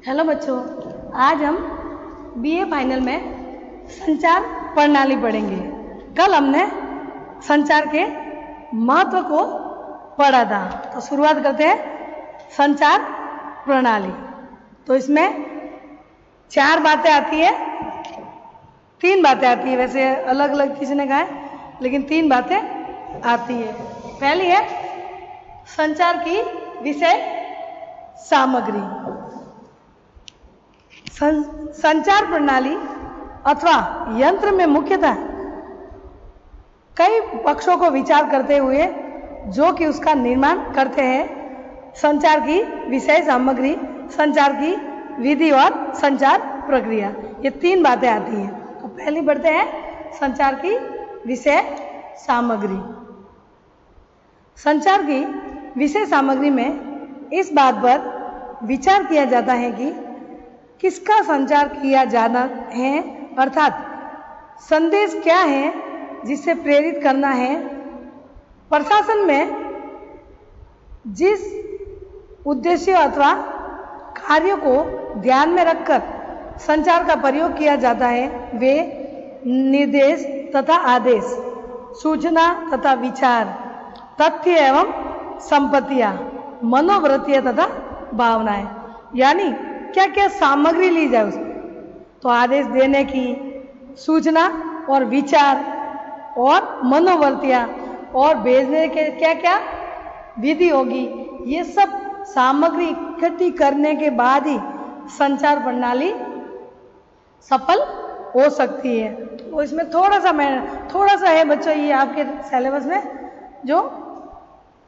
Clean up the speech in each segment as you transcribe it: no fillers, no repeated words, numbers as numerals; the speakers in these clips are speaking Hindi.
हेलो बच्चों, आज हम बीए फाइनल में संचार प्रणाली पढ़ेंगे। कल हमने संचार के महत्व को पढ़ा था, तो शुरुआत करते हैं संचार प्रणाली। तो इसमें 4 बातें आती है, 3 बातें आती है, वैसे अलग अलग किसी ने कहा है, लेकिन 3 बातें आती है। पहली है संचार की विषय सामग्री। संचार प्रणाली अथवा यंत्र में मुख्यतः कई पक्षों को विचार करते हुए जो कि उसका निर्माण करते हैं। संचार की विषय सामग्री, संचार की विधि और संचार प्रक्रिया, ये 3 बातें आती हैं। तो पहली बढ़ते हैं संचार की विषय सामग्री। संचार की विषय सामग्री में इस बात पर विचार किया जाता है कि किसका संचार किया जाना है, अर्थात संदेश क्या है जिससे प्रेरित करना है। प्रशासन में जिस उद्देश्य अथवा कार्यों को ध्यान में रखकर संचार का प्रयोग किया जाता है, वे निर्देश तथा आदेश, सूचना तथा विचार, तथ्य एवं संपत्तियां, मनोवृत्तियां तथा भावनाएं। यानी क्या क्या सामग्री ली जाए उसमें, तो आदेश देने की, सूचना और विचार और मनोवृत्तियां और भेजने के क्या क्या विधि होगी, ये सब सामग्री इकट्ठी करने के बाद ही संचार प्रणाली सफल हो सकती है। तो इसमें थोड़ा सा है बच्चों, ये आपके सिलेबस में जो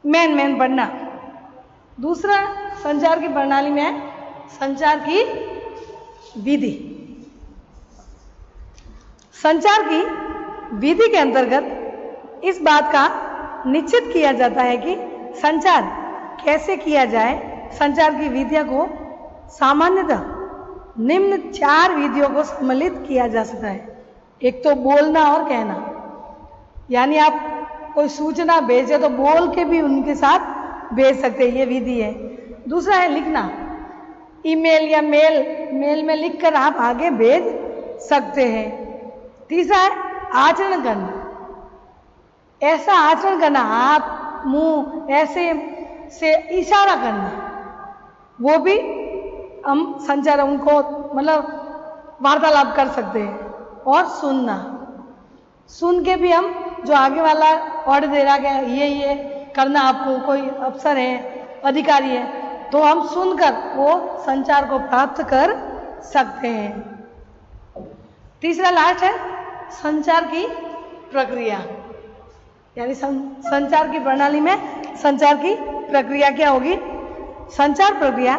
मेन पढ़ना। दूसरा संचार की प्रणाली में है संचार की विधि। संचार की विधि के अंतर्गत इस बात का निश्चित किया जाता है कि संचार कैसे किया जाए। संचार की विधियों को सामान्यतः निम्न 4 विधियों को सम्मिलित किया जा सकता है। एक तो बोलना और कहना, यानी आप कोई सूचना भेजे तो बोल के भी उनके साथ भेज सकते हैं, ये विधि है। दूसरा है लिखना, ईमेल या मेल में लिखकर आप आगे भेज सकते हैं। तीसरा है आचरण करना, ऐसा आचरण करना, हाथ मुंह ऐसे से इशारा करना, वो भी हम संचार उनको मतलब वार्तालाप कर सकते हैं। और सुनना, सुन के भी हम जो आगे वाला ऑर्डर दे रहा है ये करना, आपको कोई अफसर है, अधिकारी है, तो हम सुनकर वो संचार को प्राप्त कर सकते हैं। तीसरा लास्ट है संचार की प्रक्रिया, यानी संचार की प्रणाली में संचार की प्रक्रिया क्या होगी। संचार प्रक्रिया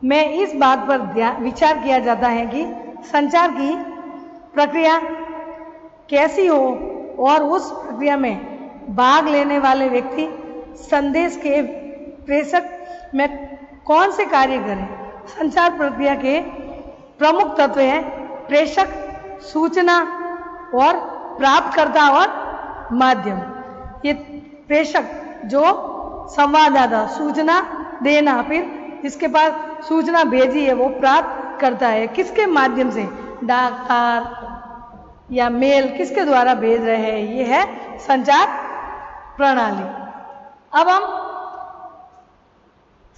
में इस बात पर विचार किया जाता है कि संचार की प्रक्रिया कैसी हो और उस प्रक्रिया में भाग लेने वाले व्यक्ति संदेश के प्रेषक में कौन से कार्य करें। संचार प्रक्रिया के प्रमुख तत्व हैं प्रेषक, सूचना और प्राप्तकर्ता और माध्यम। ये प्रेषक जो संवाददाता, सूचना देना, फिर जिसके पास सूचना भेजी है वो प्राप्त करता है, किसके माध्यम से, डाकतार या मेल, किसके द्वारा भेज रहे हैं, ये है संचार प्रणाली। अब हम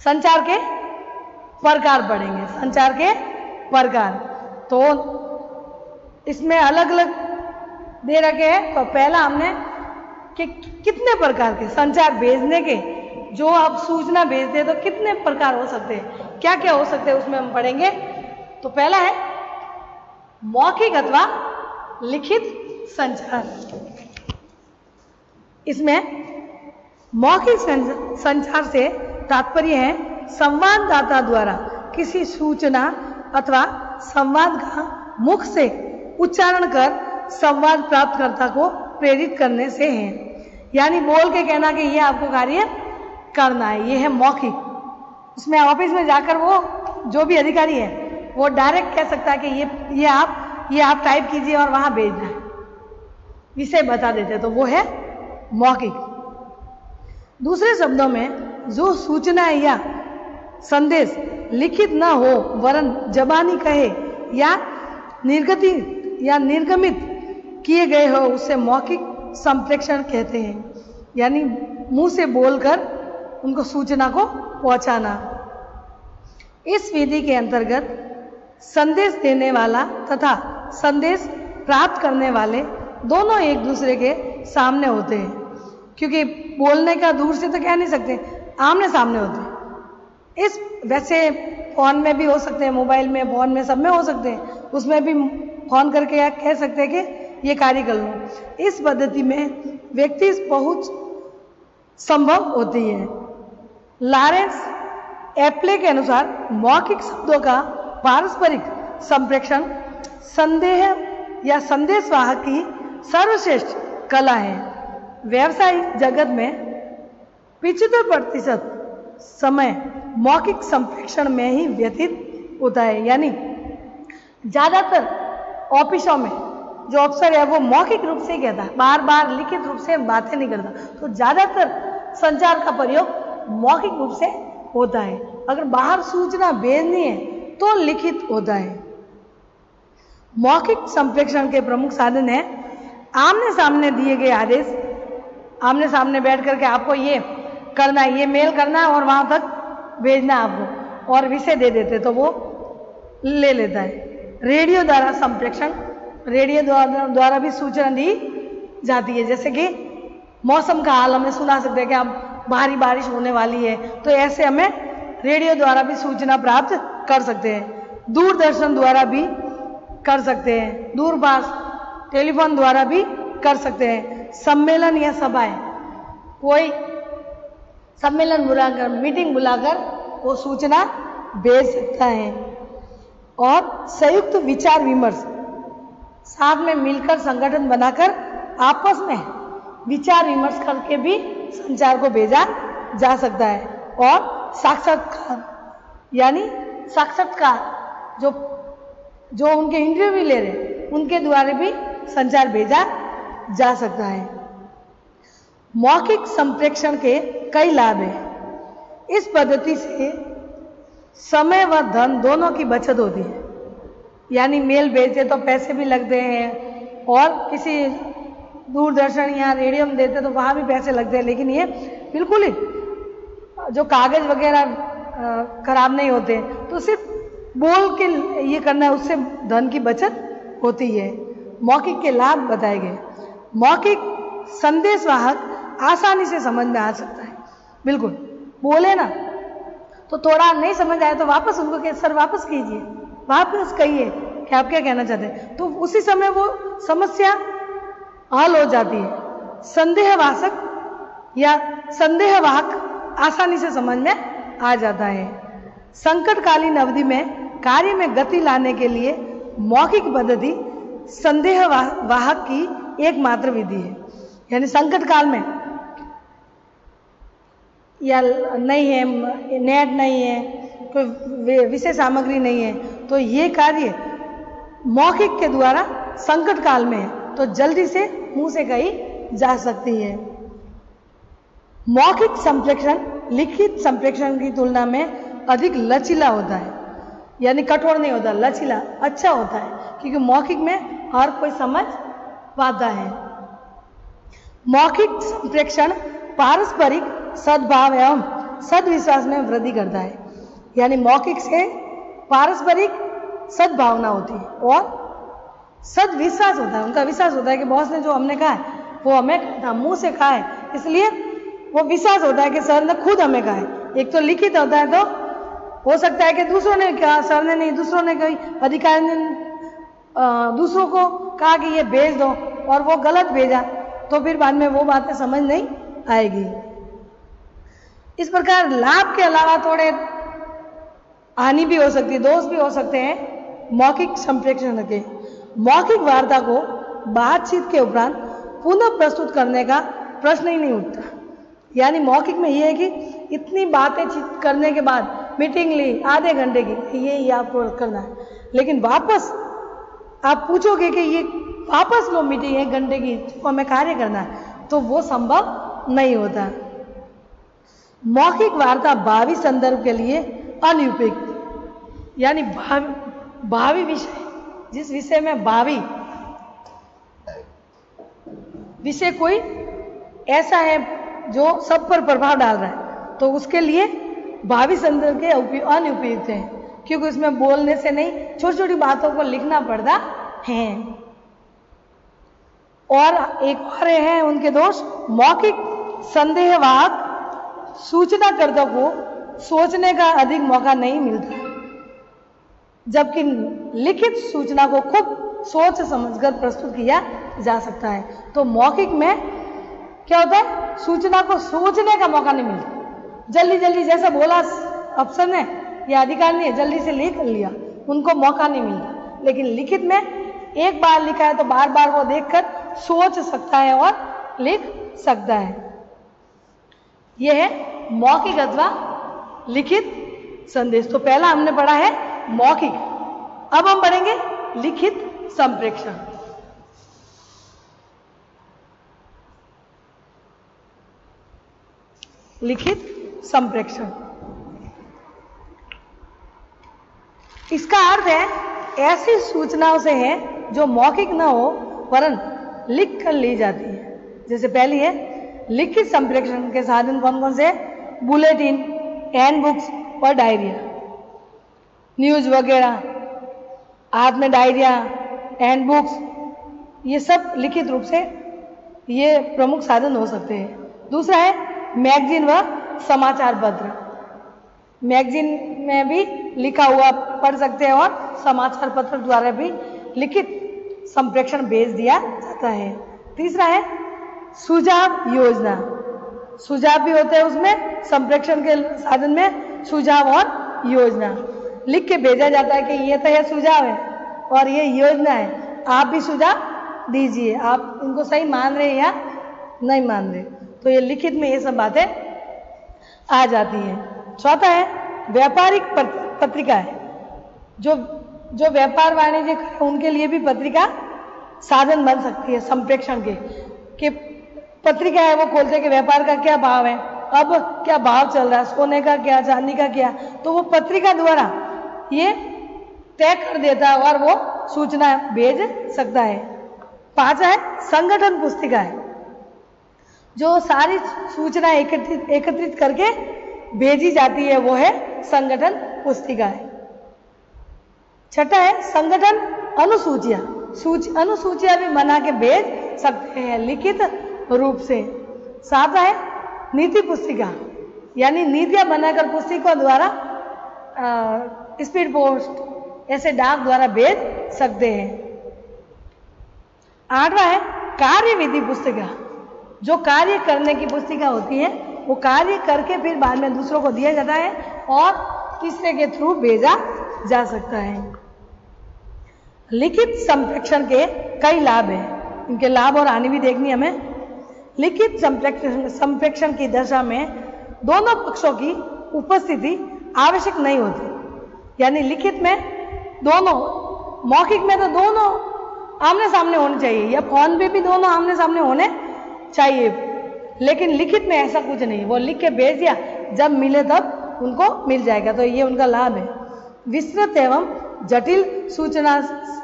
संचार के प्रकार पढ़ेंगे। संचार के प्रकार तो इसमें अलग अलग दे रखे हैं। तो पहला हमने कि कितने प्रकार के संचार भेजने के, जो आप सूचना भेजते हैं तो कितने प्रकार हो सकते हैं, क्या क्या हो सकते हैं, उसमें हम पढ़ेंगे। तो पहला है मौखिक अथवा लिखित संचार। इसमें मौखिक संचार से तात्पर्य है संवाददाता द्वारा किसी सूचना अथवा संवाद का मुख से उच्चारण कर संवाद प्राप्तकर्ता को प्रेरित करने से है। यानी बोल के कहना कि ये आपको कार्य करना है, ये है मौखिक। उसमें ऑफिस में जाकर वो जो भी अधिकारी है वो डायरेक्ट कह सकता है कि ये आप टाइप कीजिए और वहां भेजना है, विषय बता देते, तो वो है मौखिक। दूसरे शब्दों में जो सूचना या संदेश लिखित न हो वरन जबानी कहे या निर्गमित किए गए हो उसे मौखिक संप्रेषण कहते हैं। यानी मुंह से बोलकर उनको सूचना को पहुंचाना। इस विधि के अंतर्गत संदेश देने वाला तथा संदेश प्राप्त करने वाले दोनों एक दूसरे के सामने होते हैं, क्योंकि बोलने का दूर से तो कह नहीं सकते, आमने सामने होते हैं। इस वैसे फोन में भी हो सकते हैं, मोबाइल में, फोन में, सब में हो सकते हैं, उसमें भी फोन करके कह सकते हैं कि ये कार्य कर लो। इस पद्धति में व्यक्ति पहुंच संभव होती है। लॉरेंस एप्ले के अनुसार मौखिक शब्दों का पारस्परिक संप्रेषण संदेह या संदेशवाहक की सर्वश्रेष्ठ कला है। व्यवसायिक जगत में 75% समय मौखिक संप्रेषण में ही व्यतीत होता है। यानी ज़्यादातर ऑफिसों में जो अफसर है वो मौखिक रूप से ही कहता है, बार बार लिखित रूप से बातें नहीं करता। तो ज़्यादातर संचार का प्रयोग मौखिक रूप से होता है। अगर बाहर सूचना भेजनी है तो लिखित होता है। मौखिक संप्रेषण के प्रमुख साधन है आमने सामने दिए गए आदेश। आमने सामने बैठ करके आपको ये करना है, ये मेल करना है और वहां तक भेजना है आपको, और विषय दे देते तो वो ले लेता है। रेडियो द्वारा संप्रेषण, रेडियो द्वारा भी सूचना दी जाती है। जैसे कि मौसम का हाल हमें सुना सकते हैं कि अब भारी बारिश होने वाली है, तो ऐसे हमें रेडियो द्वारा भी सूचना प्राप्त कर सकते हैं। दूरदर्शन द्वारा भी कर सकते हैं, दूरभाष टेलीफोन द्वारा भी कर सकते हैं। सम्मेलन या सभाएं, कोई सम्मेलन बुलाकर, मीटिंग बुलाकर वो सूचना भेज सकता है। और संयुक्त विचार विमर्श, साथ में मिलकर संगठन बनाकर आपस में विचार विमर्श करके भी संचार को भेजा जा सकता है। और साक्षात्कार, यानी साक्षात्कार जो उनके इंटरव्यू ले रहे उनके द्वारा भी संचार भेजा जा सकता है। मौखिक संप्रेषण के कई लाभ हैं। इस पद्धति से समय व धन दोनों की बचत होती है। यानी मेल भेजते तो पैसे भी लगते हैं, और किसी दूरदर्शन या रेडियो में देते तो वहाँ भी पैसे लगते हैं, लेकिन ये बिल्कुल ही जो कागज वगैरह खराब नहीं होते, तो सिर्फ बोल के ये करना है, उससे धन की बचत होती है। मौखिक के लाभ बताए गए। मौखिक संदेशवाहक आसानी से समझ में आ सकता है। बिल्कुल बोले ना तो थोड़ा नहीं समझ आया तो वापस उनको कह, सर वापस कीजिए, वापस कहिए कि आप क्या कहना चाहते हैं, तो उसी समय वो समस्या हल हो जाती है। संदेहवाचक या संदेहवाहक आसानी से समझ में आ जाता है। संकटकालीन अवधि में कार्य में गति लाने के लिए मौखिक पद्धति संदेहवाहक की एकमात्र विधि है। यानी संकट काल में या नहीं है, नेट नहीं है, कोई विषय सामग्री नहीं है, तो ये कार्य मौखिक के द्वारा संकट काल में है तो जल्दी से मुंह से कही जा सकती है। मौखिक संप्रेषण लिखित संप्रेषण की तुलना में अधिक लचीला होता है। यानी कठोर नहीं होता, लचीला अच्छा होता है, क्योंकि मौखिक में हर कोई समझ पाता है। मौखिक संप्रेषण पारस्परिक सद्भाव एवं सद्विश्वास में वृद्धि करता है। यानी मौखिक से पारस्परिक सद्भावना होती है और सद्विश्वास होता है। उनका विश्वास होता है कि बॉस ने जो हमने कहा है वो हमें कहा, मुंह से कहा है, इसलिए वो विश्वास होता है कि सर ने खुद हमें कहा है। एक तो लिखित होता है तो हो सकता है कि दूसरों ने कहा, सर ने नहीं, दूसरों ने कही, अधिकारी ने दूसरों को कहा कि ये भेज दो और वो गलत भेजा, तो फिर बाद में वो बातें समझ नहीं आएगी। इस प्रकार लाभ के अलावा थोड़े हानि भी हो सकती है, दोष भी हो सकते हैं मौखिक संप्रेषण के। मौखिक वार्ता को बातचीत के उपरांत पुनः प्रस्तुत करने का प्रश्न ही नहीं उठता। यानी मौखिक में ये है कि इतनी बातें करने के बाद मीटिंग ली आधे घंटे की, ये आपको करना है, लेकिन वापस आप पूछोगे कि ये वापस लो मीटिंग 1 घंटे की, तो हमें कार्य करना है, तो वो संभव नहीं होता। मौखिक वार्ता भावी संदर्भ के लिए अनुपयुक्त, यानी भावी विषय, जिस विषय में भावी विषय कोई ऐसा है जो सब पर प्रभाव डाल रहा है, तो उसके लिए भावी संदर्भ के अनुपयुक्त है, क्योंकि उसमें बोलने से नहीं, छोटी छोटी बातों को लिखना पड़ता है। और एक और है उनके दोष, मौखिक संदेहवाहक सूचनाकर्ता को सोचने का अधिक मौका नहीं मिलता, जबकि लिखित सूचना को खूब सोच समझकर प्रस्तुत किया जा सकता है। तो मौखिक में क्या होता है, सूचना को सोचने का मौका नहीं मिलता, जल्दी जल्दी जैसा बोला अफसर ने या अधिकारी ने जल्दी से लिख लिया, उनको मौका नहीं मिलता। लेकिन लिखित में एक बार लिखा है तो बार बार वो देखकर सोच सकता है और लिख सकता है। यह है मौखिक अथवा लिखित संदेश। तो पहला हमने पढ़ा है मौखिक, अब हम पढ़ेंगे लिखित संप्रेषण। लिखित संप्रेषण, इसका अर्थ है ऐसी सूचनाओं से है जो मौखिक न हो वरन लिख कर ली जाती है। जैसे पहली है लिखित संप्रेषण के साधन कौन कौन से, बुलेटिन, हैंड बुक्स और डायरिया, न्यूज वगैरह, हाथ में डायरिया, हैंड बुक्स, ये सब लिखित रूप से ये प्रमुख साधन हो सकते हैं। दूसरा है मैगजीन व समाचार पत्र, मैगजीन में भी लिखा हुआ पढ़ सकते हैं और समाचार पत्र द्वारा भी लिखित संप्रेषण भेज दिया जाता है। तीसरा है सुझाव योजना, सुझाव भी होते हैं उसमें, संप्रेषण के साधन में सुझाव और योजना लिख के भेजा जाता है कि ये तो यह सुझाव है और ये योजना है, आप भी सुझाव दीजिए, आप उनको सही मान रहे या नहीं मान रहे। तो ये लिखित में ये सब बातें आ जाती हैं। चौथा है व्यापारिक पत्रिका है, जो व्यापार वाणिज्य उनके लिए भी पत्रिका साधन बन सकती है संप्रेषण के, कि पत्रिका है वो खोलते हैं कि व्यापार का क्या भाव है, अब क्या भाव चल रहा है, सोने का क्या, चांदी का क्या, तो वो पत्रिका द्वारा ये तय कर देता है और वो सूचना भेज सकता है। पांचवा है संगठन पुस्तिका है, जो सारी सूचना एकत्रित करके भेजी जाती है, वो है संगठन पुस्तिका है। छठा है संगठन अनुसूचियां, अनुसूचियां भी बना के भेज सकते हैं लिखित रूप से। सातवां है नीति पुस्तिका, यानी नीतियां बनाकर पुस्तिकों द्वारा स्पीड पोस्ट ऐसे डाक द्वारा भेज सकते हैं। आठवां है कार्य विधि पुस्तिका, जो कार्य करने की पुस्तिका होती है, वो कार्य करके फिर बाद में दूसरों को दिया जाता है और तीसरे के थ्रू भेजा जा सकता है। लिखित संप्रेषण के कई लाभ हैं, इनके लाभ और हानि भी देखनी हमें। लिखित संप्रेषण की दशा में दोनों पक्षों की उपस्थिति आवश्यक नहीं होती, यानी लिखित में दोनों, मौखिक में तो दोनों आमने सामने होने चाहिए, या फोन पे भी दोनों आमने सामने होने चाहिए, लेकिन लिखित में ऐसा कुछ नहीं, वो लिख के भेज दिया, जब मिले तब उनको मिल जाएगा, तो ये उनका लाभ है। विस्तृत एवं जटिल सूचना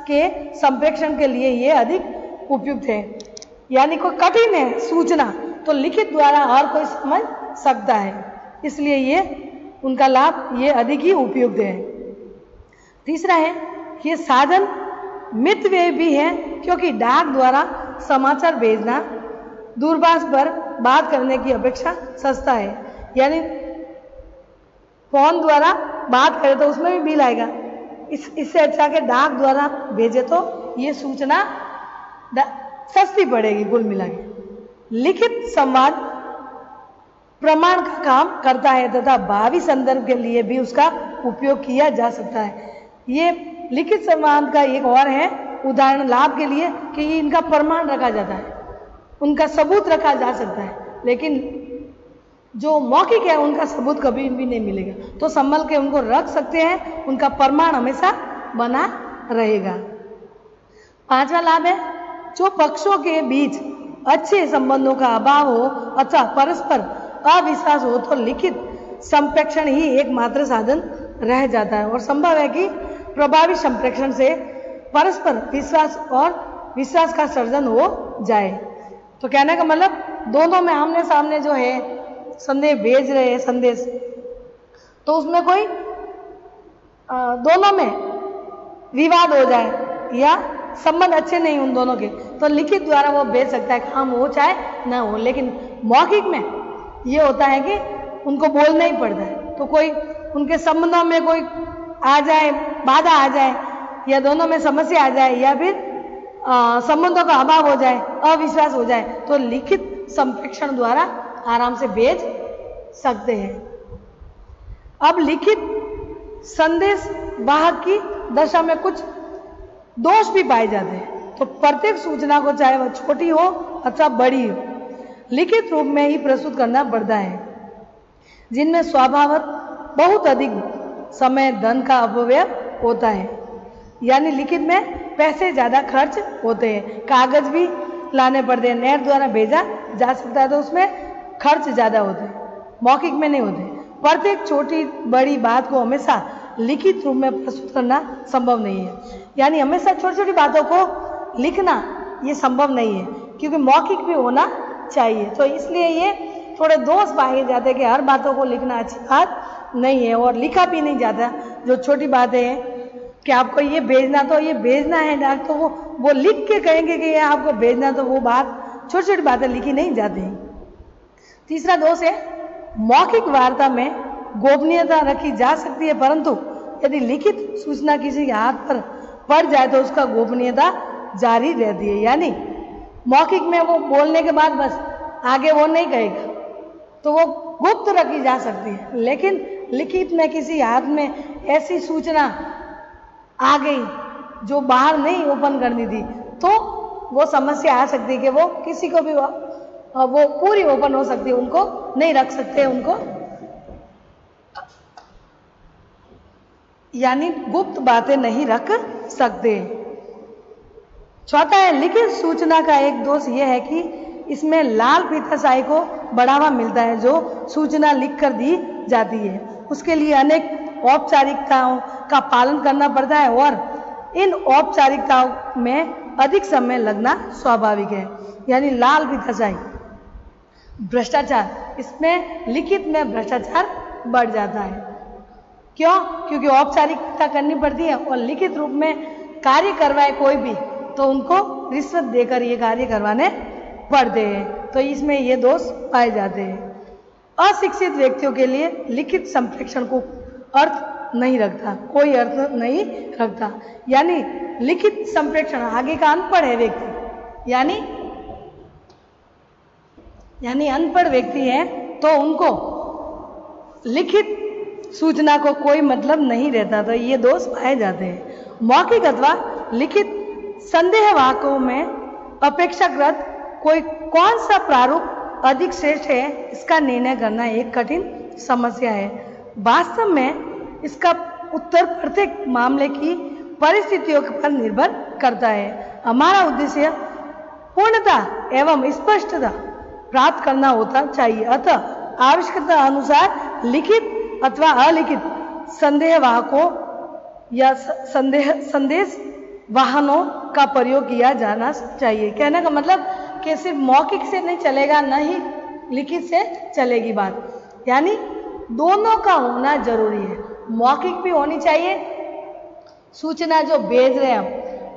के संप्रेषण के लिए ये अधिक उपयुक्त है, यानी कोई कठिन है सूचना तो लिखित द्वारा हर कोई समझ सकता है, इसलिए ये उनका लाभ ये अधिक ही उपयुक्त है। तीसरा है ये साधन मितव्ययी भी है, क्योंकि डाक द्वारा समाचार भेजना दूरभाष पर बात करने की अपेक्षा सस्ता है, यानी फोन द्वारा बात करें तो उसमें भी बिल आएगा, इससे अच्छा के डाक द्वारा भेजे तो ये सूचना सस्ती पड़ेगी कुल मिला के। लिखित संवाद प्रमाण का काम करता है तथा भावी संदर्भ के लिए भी उसका उपयोग किया जा सकता है। ये लिखित संवाद का एक और है उदाहरण लाभ के लिए कि इनका प्रमाण रखा जाता है, उनका सबूत रखा जा सकता है, लेकिन जो मौखिक है उनका सबूत कभी भी नहीं मिलेगा, तो संभल के उनको रख सकते हैं, उनका प्रमाण हमेशा बना रहेगा। पांचवा लाभ है जो पक्षों के बीच अच्छे संबंधों का अभाव हो अथवा परस्पर अविश्वास हो तो लिखित संप्रेषण ही एकमात्र साधन रह जाता है और संभव है कि प्रभावी संप्रेषण से परस्पर विश्वास और विश्वास का सर्जन हो जाए। तो कहने का मतलब दोनों में आमने सामने जो है संदेश भेज रहे हैं संदेश, तो उसमें कोई दोनों में विवाद हो जाए या संबंध अच्छे नहीं उन दोनों के, तो लिखित द्वारा वो भेज सकता है, काम हो चाहे ना हो। लेकिन मौखिक में ये होता है कि उनको बोलना ही पड़ता है, तो कोई उनके संबंधों में कोई आ जाए, बाधा आ जाए, या दोनों में समस्या आ जाए, या फिर संबंधों का अभाव हो जाए, अविश्वास हो जाए, तो लिखित संप्रेषण द्वारा आराम से भेज सकते हैं। अब लिखित संदेश वाहक की दशा में कुछ दोष भी पाए जाते हैं। तो प्रत्येक सूचना को, चाहे वह छोटी हो अथवा बड़ी हो, लिखित रूप में ही प्रस्तुत करना पड़ता है, जिनमें स्वभावतः बहुत अधिक समय धन का अपव्यय होता है। यानी लिखित में पैसे ज़्यादा खर्च होते हैं, कागज भी लाने पड़ते हैं, नेट द्वारा भेजा जा सकता है तो उसमें खर्च ज़्यादा होते हैं, मौखिक में नहीं होते। प्रत्येक छोटी बड़ी बात को हमेशा लिखित रूप में प्रस्तुत करना संभव नहीं है। यानी हमेशा छोटी छोटी बातों को लिखना ये संभव नहीं है, क्योंकि मौखिक भी होना चाहिए। तो इसलिए ये थोड़े दोष पाए जाते हैं कि हर बातों को लिखना अच्छी बात नहीं है, और लिखा भी नहीं जाता। जो छोटी बातें हैं कि आपको ये भेजना, तो ये भेजना है डाक, तो वो लिख के कहेंगे कि ये आपको भेजना, तो वो बात छोटी छोटी बातें लिखी नहीं जाती। तीसरा दोष है, मौखिक वार्ता में गोपनीयता रखी जा सकती है, परंतु यदि लिखित सूचना किसी के हाथ पर पड़ जाए तो उसका गोपनीयता जारी रहती है। यानी मौखिक में वो बोलने के बाद बस आगे वो नहीं कहेगा, तो वो गुप्त रखी जा सकती है। लेकिन लिखित में किसी हाथ में ऐसी सूचना आ गई जो बाहर नहीं ओपन करनी थी, तो वो समस्या आ सकती है कि वो किसी को भी वो पूरी ओपन हो सकती है, उनको नहीं रख सकते, उनको यानी गुप्त बातें नहीं रख सकते। चौथा है, लिखित सूचना का एक दोष यह है कि इसमें लाल फीताशाही को बढ़ावा मिलता है। जो सूचना लिखकर दी जाती है उसके लिए अनेक औपचारिकताओं का पालन करना पड़ता है, और इन औपचारिकताओं में अधिक समय लगना स्वाभाविक है। यानी लाल फीताशाही, भ्रष्टाचार, इसमें लिखित में भ्रष्टाचार बढ़ जाता है। क्यों? क्योंकि औपचारिकता करनी पड़ती है, और लिखित रूप में कार्य करवाए कोई भी तो उनको रिश्वत देकर ये कार्य करवाने पड़ते हैं। तो इसमें ये दोष पाए जाते हैं। अशिक्षित व्यक्तियों के लिए लिखित संप्रेषण को अर्थ नहीं रखता, कोई अर्थ नहीं रखता। यानी लिखित संप्रेषण, आगे का अनपढ़ है व्यक्ति, यानी अनपढ़ व्यक्ति है, तो उनको लिखित सूचना को कोई मतलब नहीं रहता, तो ये दोष पाए जाते हैं। मौखिक अथवा लिखित संदेहवाहकों में अपेक्षाकृत कोई कौन सा प्रारूप अधिक श्रेष्ठ है, इसका निर्णय करना एक कठिन समस्या है। वास्तव में इसका उत्तर प्रत्येक मामले की परिस्थितियों पर निर्भर करता है। हमारा उद्देश्य पूर्णता एवं स्पष्टता प्राप्त करना होता चाहिए, अतः आवश्यकता अनुसार लिखित अथवा अलिखित संदेहवाहकों या संदेश वाहनों का प्रयोग किया जाना चाहिए। कहने का मतलब कि सिर्फ मौखिक से नहीं चलेगा, न ही लिखित से चलेगी बात, यानी दोनों का होना जरूरी है। मौखिक भी होनी चाहिए, सूचना जो भेज रहे हैं हम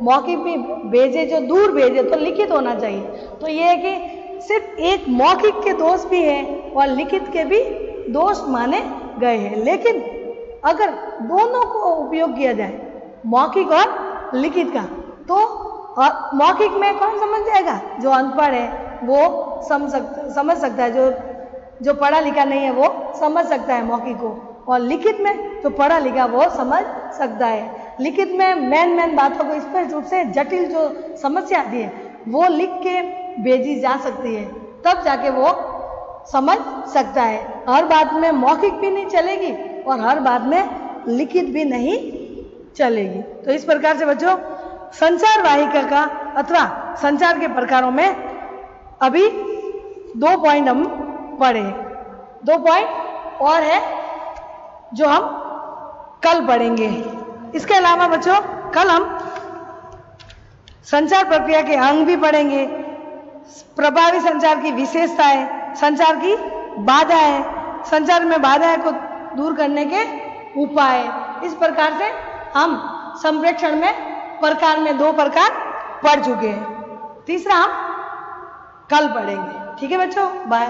मौखिक भी भेजे, जो दूर भेजे तो लिखित होना चाहिए। तो ये है कि सिर्फ एक मौखिक के दोष भी हैं और लिखित के भी दोष माने गए हैं। लेकिन अगर दोनों को उपयोग किया जाए, मौखिक और लिखित का, तो मौखिक में कौन समझ जाएगा? जो अनपढ़ है वो समझ सकता है, जो पढ़ा लिखा नहीं है वो समझ सकता है मौखिक को, और लिखित में जो पढ़ा लिखा वो समझ सकता है। लिखित में मेन बातों को स्पष्ट रूप से, जटिल जो समस्या आती है वो लिख के भेजी जा सकती है, तब जाके वो समझ सकता है। हर बात में मौखिक भी नहीं चलेगी और हर बात में लिखित भी नहीं चलेगी। तो इस प्रकार से बच्चों संचार वाहिका का अथवा संचार के प्रकारों में अभी 2 पॉइंट हम पढ़े। 2 पॉइंट और है जो हम कल पढ़ेंगे। इसके अलावा बच्चों कल हम संचार प्रक्रिया के अंग भी पढ़ेंगे, प्रभावी संचार की विशेषताएं, संचार की बाधाएं, संचार में बाधाएं को दूर करने के उपाय। इस प्रकार से हम संप्रेषण में प्रकार में 2 प्रकार पढ़ चुके हैं। तीसरा हम कल पढ़ेंगे। ठीक है बच्चों, बाय।